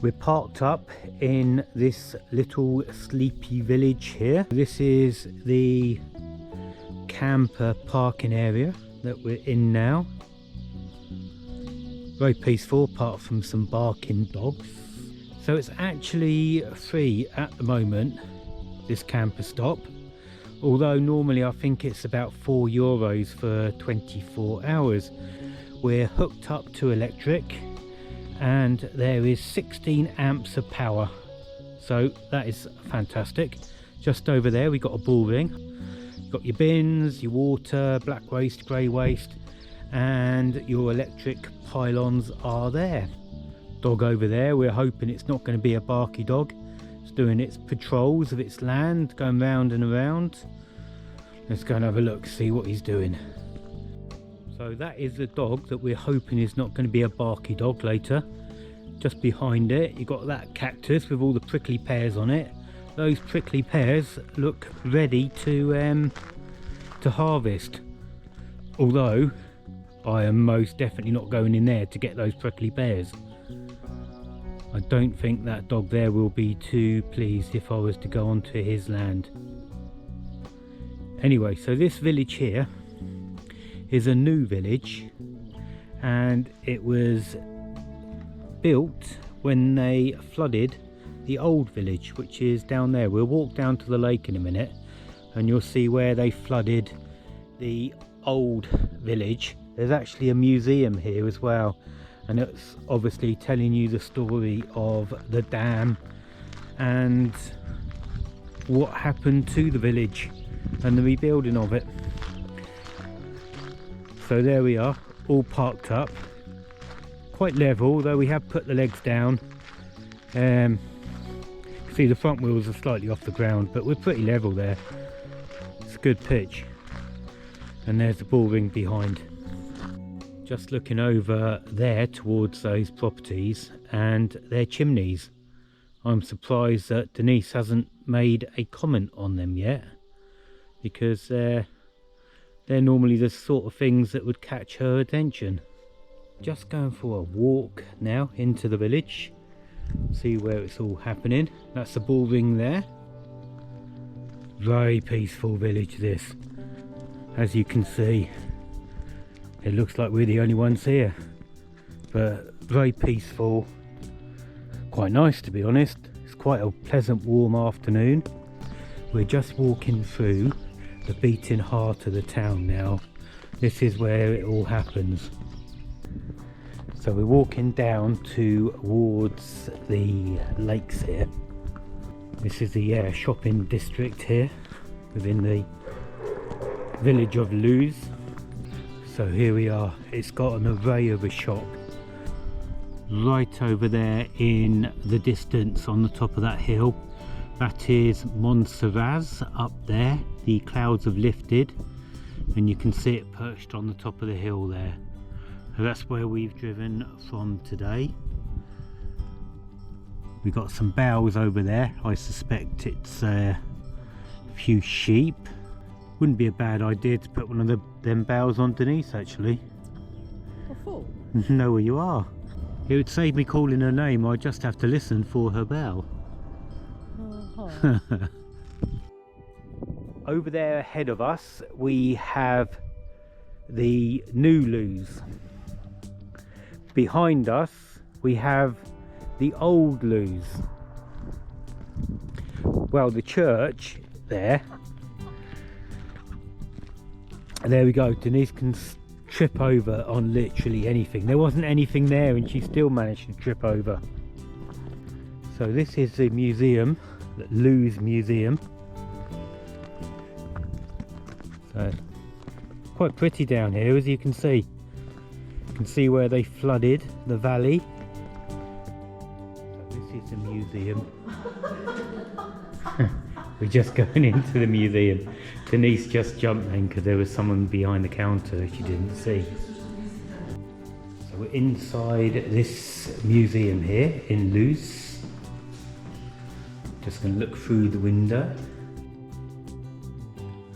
We're parked up in this little sleepy village here. This is the camper parking area that we're in now. Very peaceful apart from some barking dogs. So it's actually free at the moment, this camper stop. Although normally I think it's about €4 for 24 hours. We're hooked up to electric and there is 16 amps of power. So that is fantastic. Just over there we got a bull ring. You've got your bins, your water, black waste, grey waste, and your electric pylons are there. Dog over there, we're hoping it's not going to be a barky dog. It's doing its patrols of its land, going round and around. Let's go and have a look, see what he's doing. So that is the dog that we're hoping is not going to be a barky dog later. Just behind it, you've got that cactus with all the prickly pears on it. Those prickly pears look ready to harvest. Although, I am most definitely not going in there to get those prickly pears. I don't think that dog there will be too pleased if I was to go onto his land. Anyway, so this village here is a new village, and it was built when they flooded the old village, which is down there. We'll walk down to the lake in a minute and you'll see where they flooded the old village. There's actually a museum here as well, and it's obviously telling you the story of the dam and what happened to the village and the rebuilding of it. So there we are, all parked up, quite level, although we have put the legs down. See, the front wheels are slightly off the ground, but we're pretty level there. It's a good pitch. And there's the bull ring behind. Just looking over there towards those properties and their chimneys. I'm surprised that Denise hasn't made a comment on them yet, because they're normally the sort of things that would catch her attention. Just going for a walk now into the village, see where it's all happening. That's the bull ring there. Very peaceful village this. As you can see, it looks like we're the only ones here, but very peaceful, quite nice to be honest. It's quite a pleasant warm afternoon. We're just walking through the beating heart of the town now. This is where it all happens. So we're walking down towards the lakes here. This is the shopping district here within the village of Luz. So here we are. It's got an array of a shop. Right over there in the distance on the top of that hill, that is Montserrat up there. The clouds have lifted and you can see it perched on the top of the hill there. So that's where we've driven from today. We've got some boughs over there. I suspect it's a few sheep. Wouldn't be a bad idea to put one of them boughs on Denise actually. What for? Know where you are. It would save me calling her name. I'd just have to listen for her bell. Over there ahead of us we have the new Luz. Behind us we have the old Luz. Well, the church there. And there we go. Denise can trip over on literally anything. There wasn't anything there and she still managed to trip over. So this is the museum, the Luz Museum. So quite pretty down here, as you can see. You can see where they flooded the valley. So this is the museum. We're just going into the museum. Denise just jumped in because there was someone behind the counter she didn't see. So we're inside this museum here in Luz. Just going to look through the window.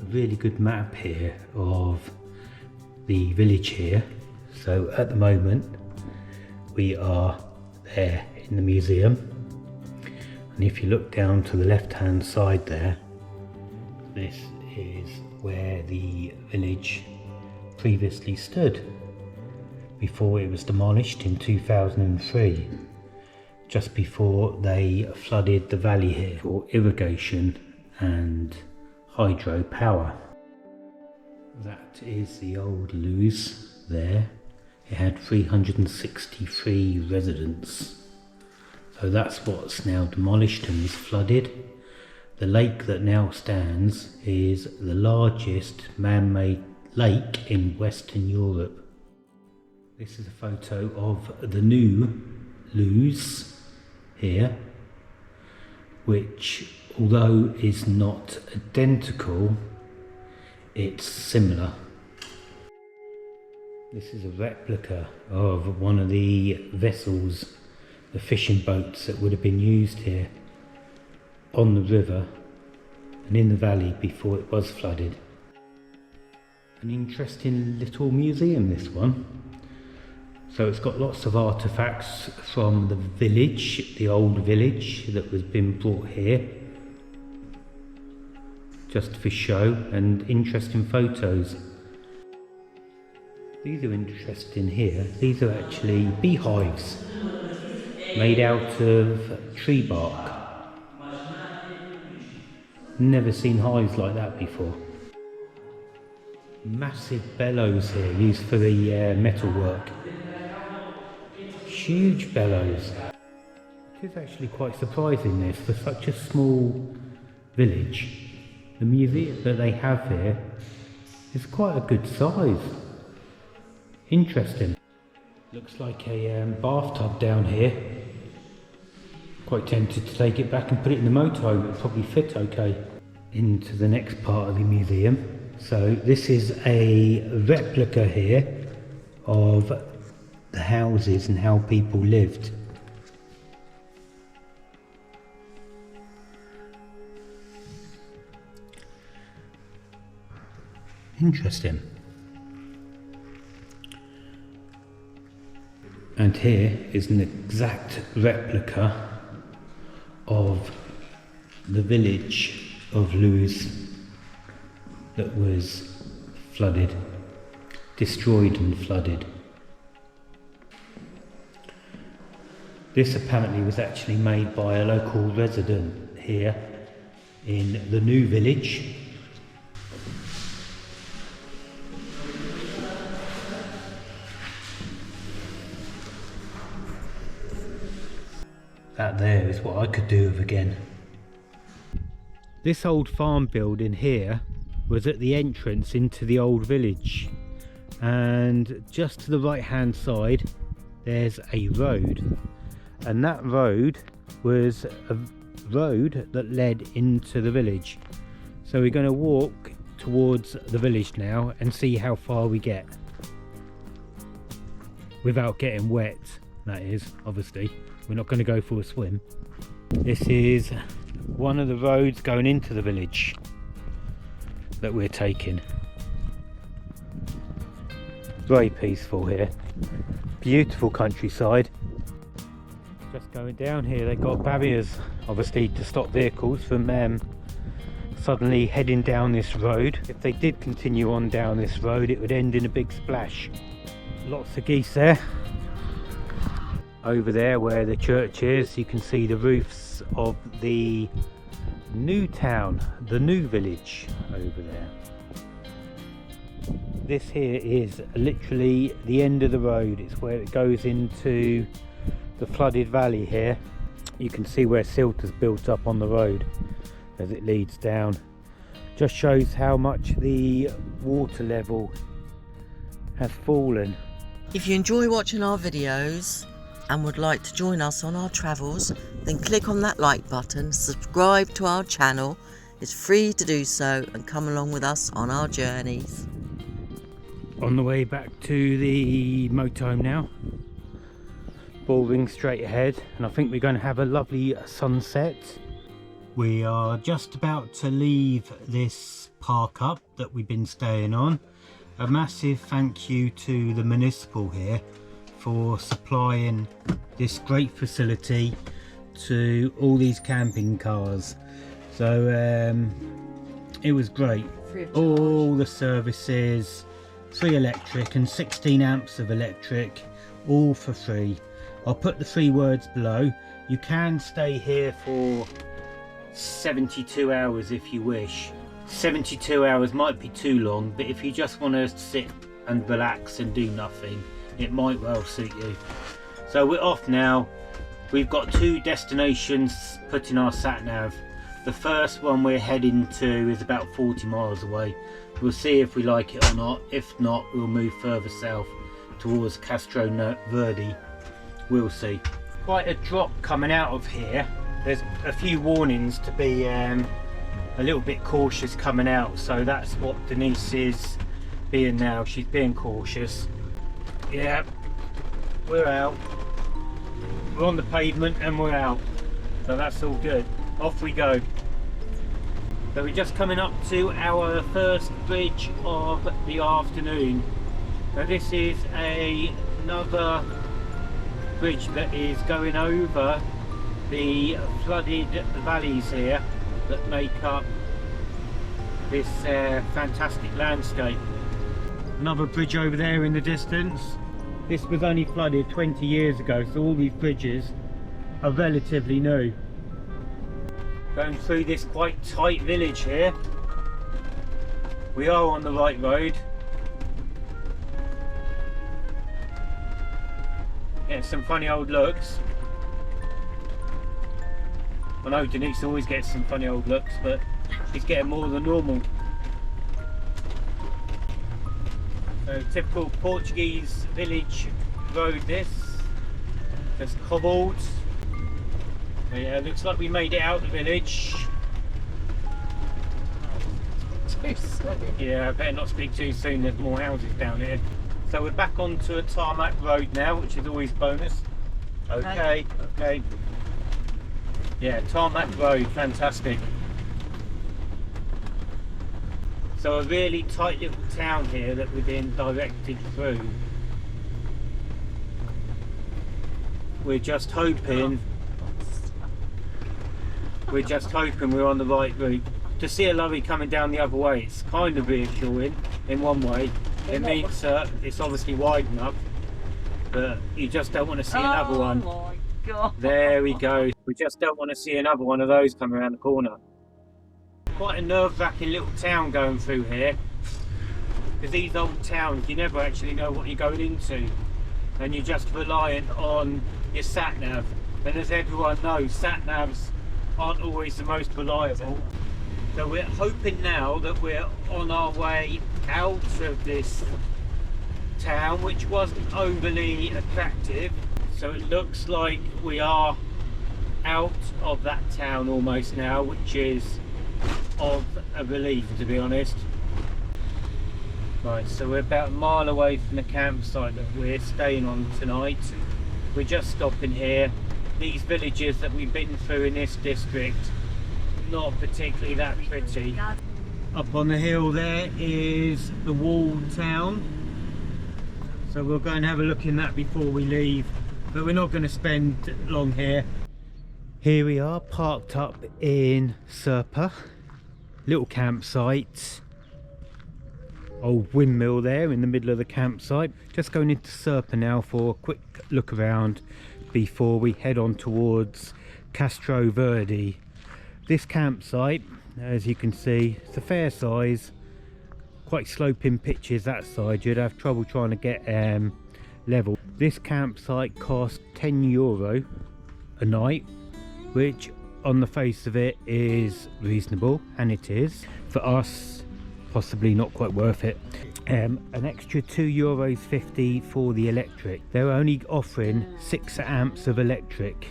A really good map here of the village here. So at the moment we are there in the museum. And if you look down to the left hand side there, this is where the village previously stood before it was demolished in 2003, just before they flooded the valley here for irrigation and hydropower. That is the old Lewes there. It had 363 residents. So that's what's now demolished and was flooded. The lake that now stands is the largest man-made lake in Western Europe. This is a photo of the new Lewes here, which, although is not identical, it's similar. This is a replica of one of the vessels, the fishing boats that would have been used here on the river and in the valley before it was flooded. An interesting little museum, this one. So it's got lots of artefacts from the village, the old village that was been brought here just for show, and interesting photos. These are interesting here. These are actually beehives made out of tree bark. Never seen hives like that before. Massive bellows here used for the metalwork. Huge bellows. It is actually quite surprising this, for such a small village. The museum that they have here is quite a good size. Interesting. Looks like a bathtub down here. Quite tempted to take it back and put it in the motorhome. It'll probably fit okay. Into the next part of the museum. So this is a replica here of the houses and how people lived. Interesting. And here is an exact replica of the village of Lewes that was flooded, destroyed and flooded. This apparently was actually made by a local resident here in the new village. That there is what I could do with again. This old farm building here was at the entrance into the old village, and just to the right hand side there's a road, and that road was a road that led into the village. So we're going to walk towards the village now and see how far we get without getting wet. That is, obviously we're not going to go for a swim. This is one of the roads going into the village that we're taking. Very peaceful here, beautiful countryside. Just going down here, they've got barriers obviously to stop vehicles from suddenly heading down this road. If they did continue on down this road, it would end in a big splash. Lots of geese there. Over there where the church is, you can see the roofs of the new town, the new village over there. This here is literally the end of the road. It's where it goes into the flooded valley here. You can see where silt has built up on the road as it leads down. Just shows how much the water level has fallen. If you enjoy watching our videos and would like to join us on our travels, then click on that like button, subscribe to our channel. It's free to do so, and come along with us on our journeys. On the way back to the motorhome now. Bullring straight ahead, and I think we're going to have a lovely sunset. We are just about to leave this park up that we've been staying on. A massive thank you to the municipal here for supplying this great facility to all these camping cars. So it was great. All the services, free electric and 16 amps of electric, all for free. I'll put the 3 words below. You can stay here for 72 hours if you wish. 72 hours might be too long, but if you just want to sit and relax and do nothing, it might well suit you. So we're off now. We've got 2 destinations put in our sat nav. The first one we're heading to is about 40 miles away. We'll see if we like it or not. If not, we'll move further south towards Castro Verde. We'll see. Quite a drop coming out of here. There's a few warnings to be a little bit cautious coming out, so that's what Denise is being now. She's being cautious. Yeah, we're out. We're on the pavement and we're out, so that's all good. Off we go. So we're just coming up to our first bridge of the afternoon. So this is another bridge that is going over the flooded valleys here that make up this fantastic landscape. Another bridge over there in the distance. This was only flooded 20 years ago, so all these bridges are relatively new. Going through this quite tight village here. We are on the right road. Getting some funny old looks. I know Denise always gets some funny old looks, but she's getting more than normal. So typical Portuguese village road this. Just cobbled. So yeah, looks like we made it out the village. Too soon. Yeah, I better not speak too soon, there's more houses down here. So we're back onto a tarmac road now, which is always bonus. Okay. Yeah, tarmac road, fantastic. So a really tight little town here that we're being directed through. We're just hoping we're on the right route. To see a lorry coming down the other way, it's kind of reassuring in one way. It means it's obviously wide enough, but you just don't want to see another one. Oh my God. There we go. We just don't want to see another one of those come around the corner. Quite a nerve-wracking little town going through here, because these old towns, you never actually know what you're going into, and you're just reliant on your sat-nav. And as everyone knows, sat-navs aren't always the most reliable. So we're hoping now that we're on our way out of this town, which wasn't overly attractive. So it looks like we are out of that town almost now, which is of a relief, to be honest. Right, so we're about a mile away from the campsite that we're staying on tonight. We're just stopping here. These villages that we've been through in this district, not particularly that pretty. Up on the hill there is the walled town, so we'll go and have a look in that before we leave, but we're not going to spend long here. Here we are, parked up in Serpa, little campsite, old windmill there in the middle of the campsite. Just going into Serpa now for a quick look around before we head on towards Castro Verde. This campsite, as you can see, it's a fair size, quite sloping pitches that side. You'd have trouble trying to get level. This campsite cost €10 a night, which on the face of it is reasonable, and it is. For us, possibly not quite worth it. An extra €2.50 for the electric. They're only offering 6 amps of electric.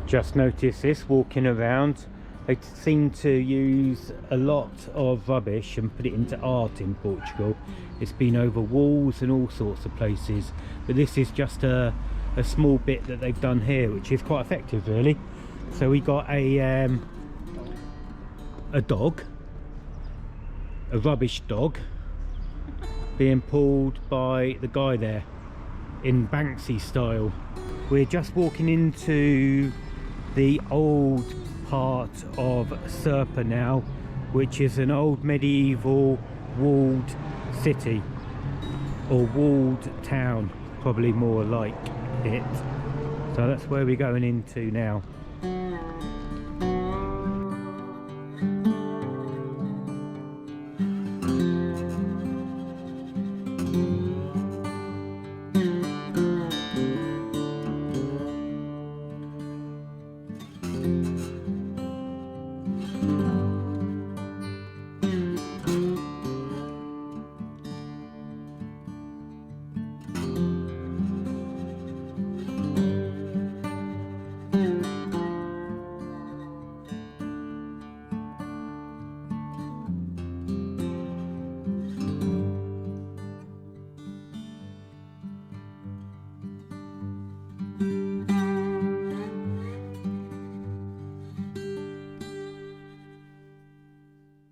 Just noticed this walking around. They seem to use a lot of rubbish and put it into art in Portugal. It's been over walls and all sorts of places, but this is just a small bit that they've done here, which is quite effective really. So we got a dog, a rubbish dog, being pulled by the guy there in Banksy style. We're just walking into the old part of Serpa now, which is an old medieval walled city, or walled town, probably more like it. So that's where we're going into now.